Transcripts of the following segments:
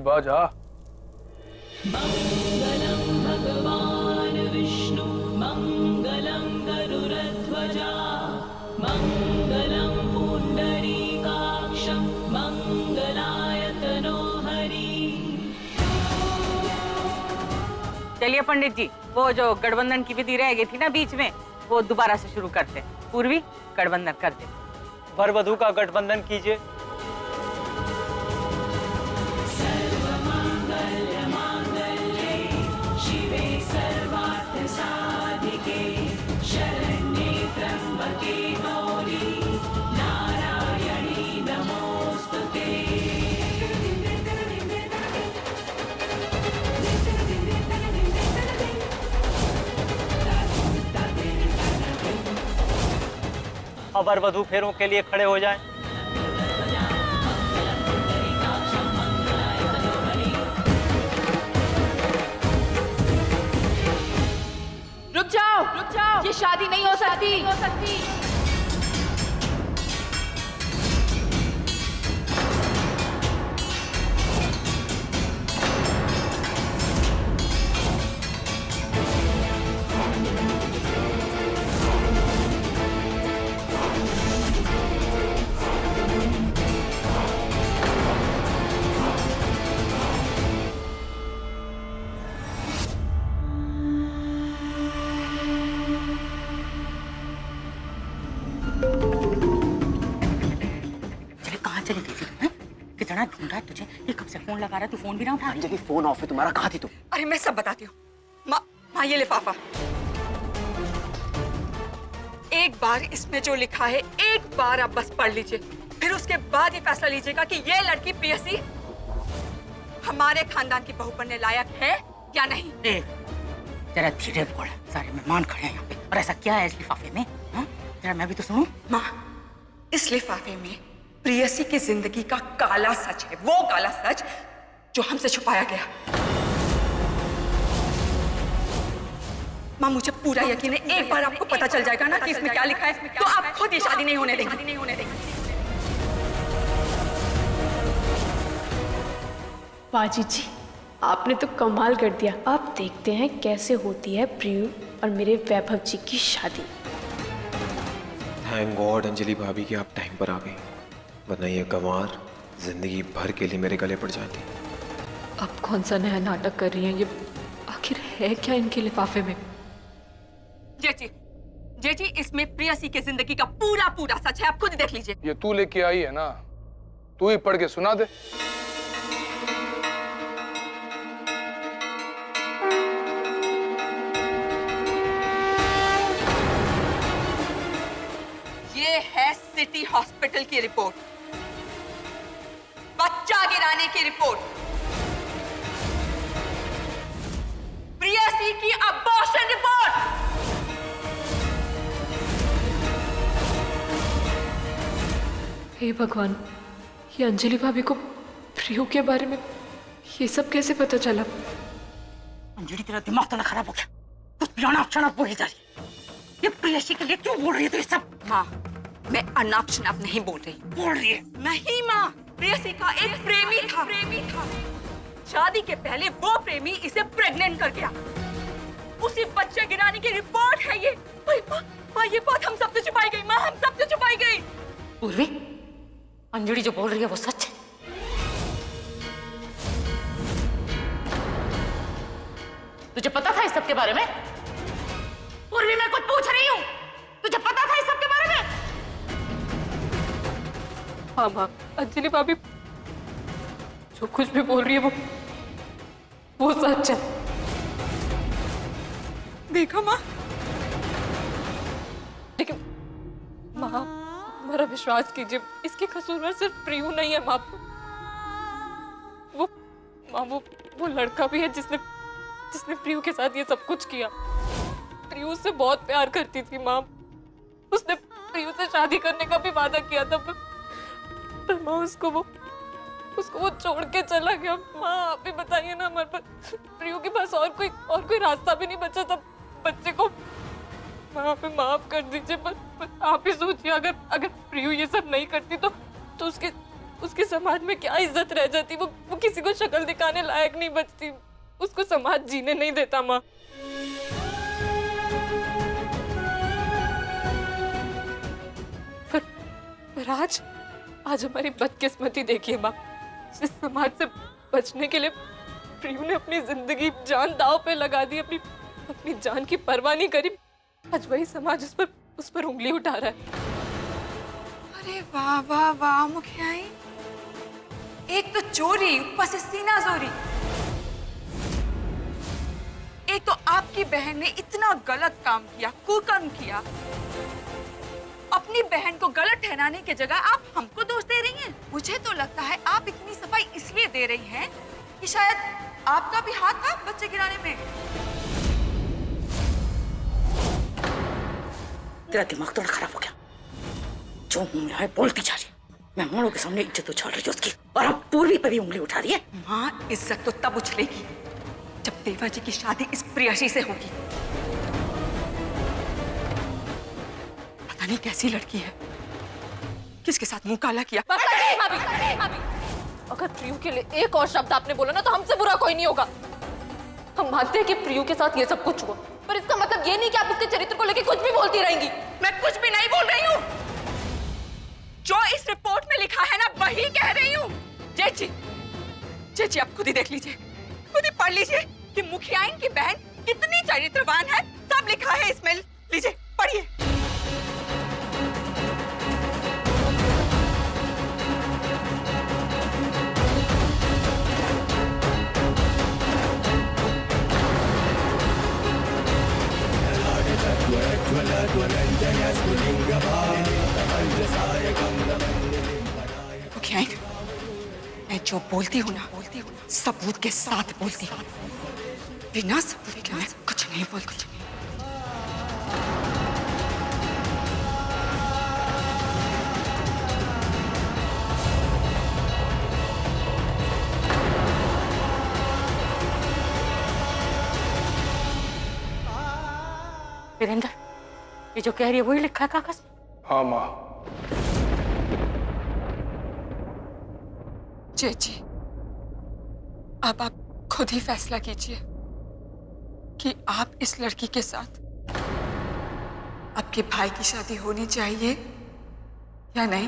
बाजा मंगलम भगवान विष्णु मंगलम गरुड़ध्वजा मंगलम पुंडरीकाक्षं मंगलाय तनोहरि। चलिए पंडित जी, वो जो गठबंधन की विधि रह गई थी ना बीच में, वो दोबारा से शुरू करते। पूर्वी गठबंधन कर दे। वर वधू का गठबंधन कीजिए। अब वर वधू फेरों के लिए खड़े हो जाएं। रुक जाओ, ये शादी नहीं हो सकती। कितना ढूंढा तुझे, ये कब से फोन लगा रहा, तू फोन भी ना उठा। अंजलि फोन ऑफ है तुम्हारा, कहाँ थी तुम? अरे मैं सब बताती हूँ। माँ ये लिफाफा, एक बार इसमें जो लिखा है एक बार आप बस पढ़ लीजिए, फिर उसके बाद ये फैसला लीजिएगा कि ये लड़की प्रियसी हमारे खानदान की बहू बनने लायक है या नहीं। जरा धीरे बोल, सारे मेहमान खड़े हैं यहाँ पे। और ऐसा क्या है इस लिफाफे में? जरा मैं भी तो सुनूं। माँ, इस लिफाफे में प्रियसी की जिंदगी का काला सच है, वो काला सच जो हमसे छुपाया गया। माँ मुझे पूरा यकीन है, एक बार आपको पता चल जाएगा ना कि इसमें क्या लिखा है, तो आप खुद ये शादी नहीं होने देंगे। बाजी जी, आपने तो कमाल कर दिया। अब देखते हैं कैसे होती है प्रियु और मेरे वैभव जी की शादी। थैंक गॉड अंजलि भाभी की आप टाइम पर आ गई, वरना ये गंवार जिंदगी भर के लिए मेरे गले पड़ जाती। अब कौन सा नया नाटक कर रही हैं ये? आखिर है क्या इनके लिफाफे में? जी, इसमें प्रियसी की जिंदगी का पूरा सच है, आप खुद देख लीजिए। ये तू लेके आई है ना, तू ही पढ़ के सुना दे। ये है सिटी हॉस्पिटल की रिपोर्ट, बच्चा गिराने की रिपोर्ट, प्रियसी की अबॉर्शन रिपोर्ट। हे भगवान, ये अंजलि भाभी को प्रियु के बारे में ये सब कैसे पता चला? अंजलि तेरा दिमाग तो ना खराब हो गया, कुछ अनाप शनाप बोली जा रही है। ये प्रियसी के लिए क्यों बोल रही है तू ये सब? माँ, मैं अनाप शनाप नहीं बोल रही है। नहीं माँ, प्रियसी का एक प्रेमी था। शादी के पहले वो प्रेमी इसे प्रेग्नेंट कर गया। उसी बच्चे गिराने की रिपोर्ट है ये। माँ ये बात हम सबसे छुपाई गई। माँ हम सबसे छुपाई गई। पूर्वी, अंजलि जो बोल रही है वो सच है? तुझे पता था इस सब के बारे में? पूर्वी मैं कुछ पूछ रही हूँ, तुझे पता था इस सब के बारे में? हाँ माँ, अंजलि भाभी जो कुछ भी बोल रही है वो सच है। देखा माँ? लेकिन माँ, मेरा विश्वास कीजिए, इसके कसूरवार सिर्फ प्रियु नहीं है माँ। वो लड़का भी है जिसने प्रियु के साथ ये सब कुछ किया। प्रियु उससे बहुत प्यार करती थी माँ। उसने प्रियु से शादी करने का भी वादा किया था, पर माँ उसको वो छोड़ के चला गया। माँ आप ही बताइए ना, हमारे पास प्रियु के पास और कोई रास्ता भी नहीं बचा था बच्चे को माँ हमें माफ कर दीजिए, पर आप ही सोचिए अगर अगर प्रियु ये सब नहीं करती तो उसके समाज में क्या इज्जत रह जाती। वो किसी को शक्ल दिखाने लायक नहीं बचती, उसको समाज जीने नहीं देता माँ। पर आज हमारी बदकिस्मती देखिए माँ, इस समाज से बचने के लिए प्रियु ने अपनी जिंदगी जान दांव पे लगा दी, अपनी जान की परवाह नहीं करी। आज वही समाज उस पर उंगली उठा रहा है। अरे वाह वाह वाह मुखियाई, एक तो चोरी, ऊपर से सीना जोरी। एक तो आपकी बहन ने इतना गलत काम किया, कुकर्म किया। अपनी बहन को गलत ठहराने की जगह आप हमको दोष दे रही हैं। मुझे तो लगता है आप इतनी सफाई इसलिए दे रही हैं कि शायद आपका भी हाथ था बच्चे गिराने में। तेरा दिमाग थोड़ा खराब हो गया, जो मुंह में है बोलती जा रही है। मेहमानों के सामने इज्जत उछाल रही है उसकी, और अब पूर्वी पे भी उंगली उठा रही है। माँ, इज्जत तो तब उछलेगी जब देवाजी की शादी इस प्रियसी से होगी। पता नहीं कैसी लड़की है, किसके साथ मुंह काला किया। अगर प्रियु के लिए एक और शब्द आपने बोला ना तो हमसे बुरा कोई नहीं होगा। हम मानते हैं कि प्रियु के साथ ये सब कुछ हुआ, पर इसका मतलब ये नहीं कि आप उसके चरित्र को लेकर कुछ भी बोलती रहेंगी। मैं कुछ भी नहीं बोल रही हूँ, जो इस रिपोर्ट में लिखा है ना वही कह रही हूँ। जी आप खुद ही देख लीजिए, खुद ही पढ़ लीजिए कि मुखियाइन की बहन कितनी चरित्रवान है। सब लिखा है इसमें, लीजिए पढ़िए। मुखियाइन, मैं जो बोलती हूँ ना सबूत के साथ बोलती हूँ, बिना सबूत के मैं कुछ नहीं बोलती। वीरेंद्र, ये जो कह रही है वही लिखा है कागज में? हाँ माँ। जी अब आप खुद ही फैसला कीजिए कि आप इस लड़की के साथ आपके भाई की शादी होनी चाहिए या नहीं।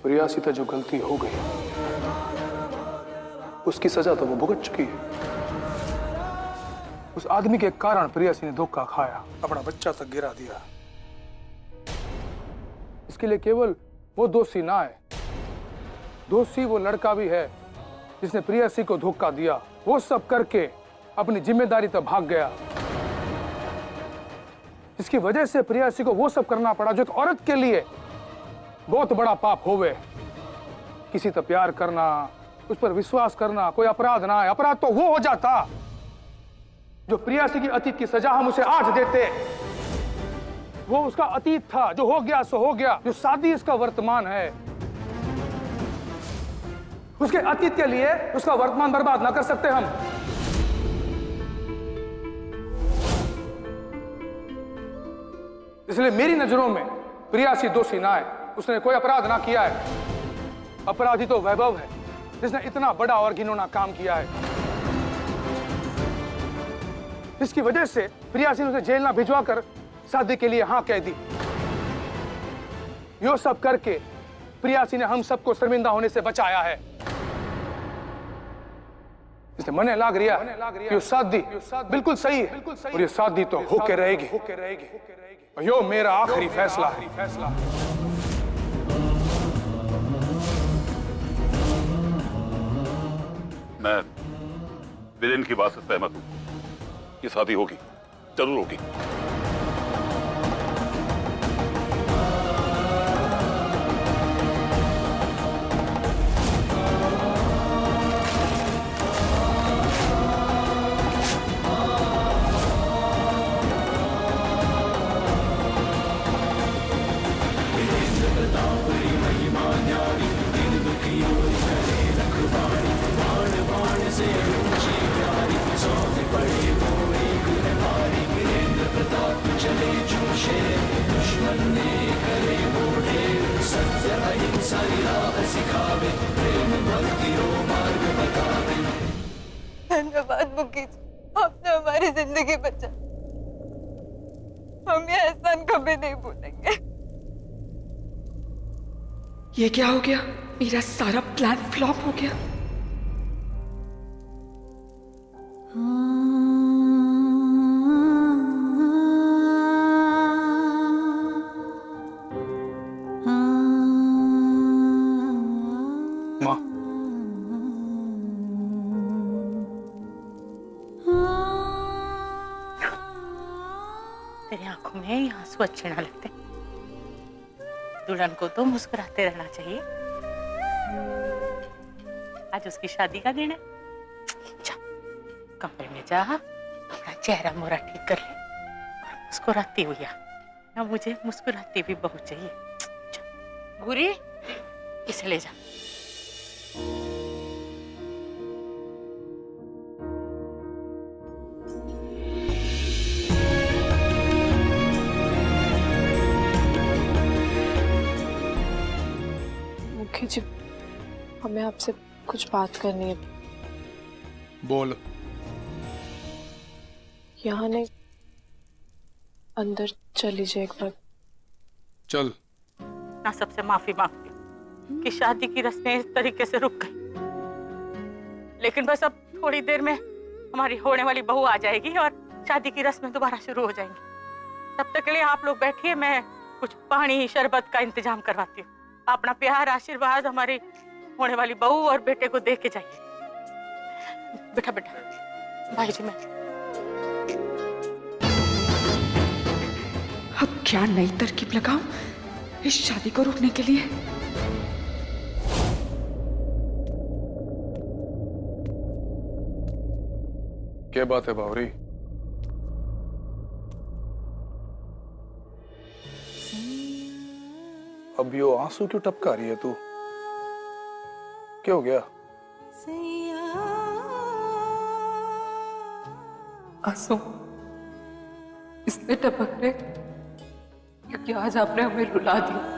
प्रिया से जो गलती हो गई उसकी सजा तो वो भुगत चुकी है। उस आदमी के कारण प्रियासी ने धोखा खाया, अपना बच्चा तक गिरा दिया। इसके लिए केवल वो दोषी ना है, दोषी वो लड़का भी है जिसने प्रियासी को धोखा दिया। वो सब करके अपनी जिम्मेदारी तक भाग गया, जिसकी वजह से प्रियासी को वो सब करना पड़ा जो एक औरत के लिए बहुत बड़ा पाप होवे। किसी से प्यार करना, उस पर विश्वास करना कोई अपराध ना है। अपराध तो वो हो जाता जो प्रियासी की अतीत की सजा हम उसे आज देते। वो उसका अतीत था, जो हो गया सो हो गया। जो शादी इसका वर्तमान है, उसके अतीत के लिए उसका वर्तमान बर्बाद ना कर सकते हम। इसलिए मेरी नजरों में प्रियासी दोषी ना है, उसने कोई अपराध ना किया है। अपराधी तो वैभव है जिसने इतना बड़ा और घिनौना काम किया है। इसकी वजह से प्रियासी ने उसे जेल ना भिजवा कर शादी के लिए हाँ कह दी। यो सब करके प्रियासी ने हम सबको शर्मिंदा होने से बचाया है। इसलिए मने लाग रहा है कि शादी बिल्कुल सही है और ये शादी तो होके रहेगी। यो मेरा आखिरी फैसला है। मैं विलेन की बात से सहमत हूं। ये शादी होगी, जरूर होगी। धन्यवाद मुखी जी, आपने हमारी जिंदगी बचा। हम ये एहसान कभी नहीं भूलेंगे। ये क्या हो गया? मेरा सारा प्लान फ्लॉप हो गया। माँ, तेरी आंखों में ये आंसू अच्छे ना लगते। दुल्हन को तो मुस्कुराते रहना चाहिए। आज उसकी शादी का दिन है। जा कमरे में जा, अपना चेहरा मोरा ठीक कर ले और मुस्कुराती हुई आ। ना मुझे मुस्कुराती भी बहू चाहिए। जा। भूरी, इसे ले जा। मुखी जी, हमें आपसे कुछ बात करनी है। बोल। यहाँ नहीं, अंदर चल लीजिए एक बार। चल। ना सबसे माफी मांगती हूँ कि शादी की रस्में इस तरीके से रुक गई, लेकिन बस अब थोड़ी देर में हमारी होने वाली बहू आ जाएगी और शादी की रस्में दोबारा शुरू हो जाएंगी। तब तक के लिए आप लोग बैठिए, मैं कुछ पानी शरबत का इंतजाम करवाती हूँ। अपना प्यार आशीर्वाद हमारी होने वाली बहू और बेटे को दे के जाइए। बेटा बेटा, भाई जी मैं। अब क्या नई तरकीब लगाऊं इस शादी को रोकने के लिए? क्या बात है बावरी? अब यो आंसू क्यों टपका रही है तू? क्या हो गया? आंसू इसलिए टपक रहे क्योंकि आज आपने हमें रुला दिया।